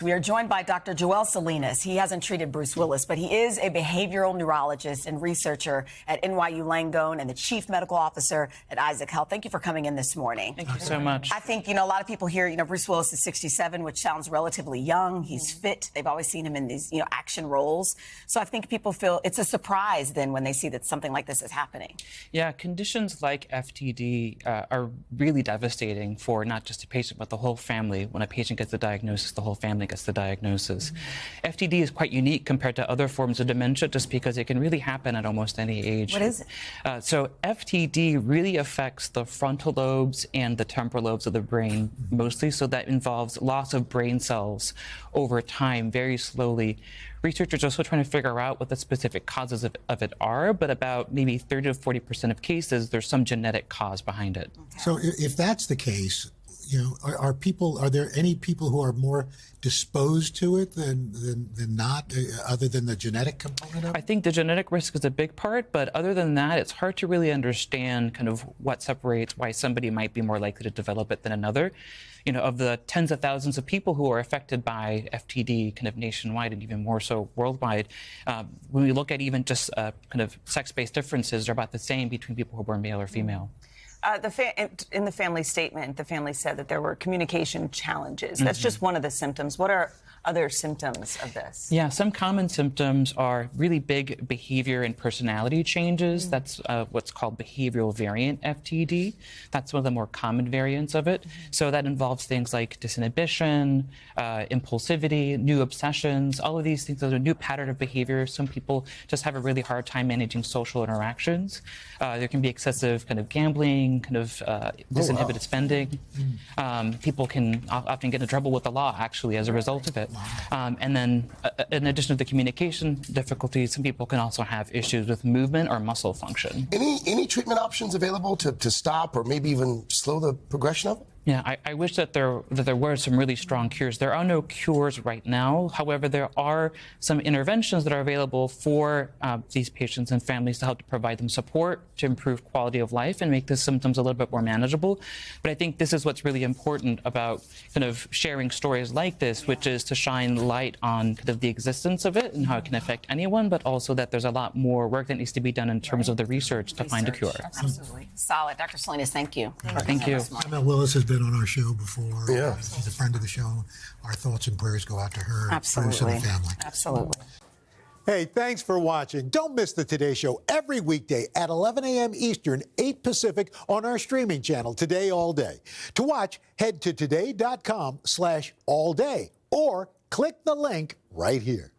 We are joined by Dr. Joel Salinas. He hasn't treated Bruce Willis, but he is a behavioral neurologist and researcher at NYU Langone and the chief medical officer at Isaac Health. Thank you for coming in this morning. Thank you so much. I think, a lot of people hear, Bruce Willis is 67, which sounds relatively young. He's fit. They've always seen him in these, action roles. So I think people feel it's a surprise then when they see that something like this is happening. Yeah, conditions like FTD are really devastating for not just a patient, but the whole family. When a patient gets the diagnosis, the whole family gets the diagnosis. FTD is quite unique compared to other forms of dementia just because it can really happen at almost any age. What is it? So FTD really affects the frontal lobes and the temporal lobes of the brain mostly, so that involves loss of brain cells over time, very slowly. Researchers are also trying to figure out what the specific causes of it are, but about maybe 30 to 40% of cases, there's some genetic cause behind it. Okay. So if that's the case, are there any people who are more disposed to it than not, other than the genetic component of it? I think the genetic risk is a big part, but other than that, it's hard to really understand kind of what separates why somebody might be more likely to develop it than another. Of the tens of thousands of people who are affected by FTD kind of nationwide and even more so worldwide, when we look at even just kind of sex-based differences, they're about the same between people who are born male or female. In the family statement, the family said that there were communication challenges. That's just one of the symptoms. What are other symptoms of this? Yeah, some common symptoms are really big behavior and personality changes. That's what's called behavioral variant FTD. That's one of the more common variants of it. So that involves things like disinhibition, impulsivity, new obsessions, all of these things. Those are a new pattern of behavior. Some people just have a really hard time managing social interactions. There can be excessive kind of gambling, kind of disinhibited spending. People can often get into trouble with the law, actually, as a result of it. And then, in addition to the communication difficulties, some people can also have issues with movement or muscle function. Any treatment options available to stop or maybe even slow the progression of it? Yeah, I wish that there were some really strong cures. There are no cures right now. However, there are some interventions that are available for these patients and families to help to provide them support, to improve quality of life and make the symptoms a little bit more manageable. But I think this is what's really important about kind of sharing stories like this, which is to shine light on kind of the existence of it and how it can affect anyone, but also that there's a lot more work that needs to be done in terms of the research to find a cure. Absolutely. Solid. Dr. Salinas, thank you. Thank you. Willis has been on our show before. Yeah. She's a friend of the show. Our thoughts and prayers go out to her, Absolutely. Bruce and the family. Absolutely. Hey, thanks for watching. Don't miss the Today Show every weekday at 11 a.m. Eastern, 8 Pacific on our streaming channel, Today All Day. To watch, head to today.com/allday or click the link right here.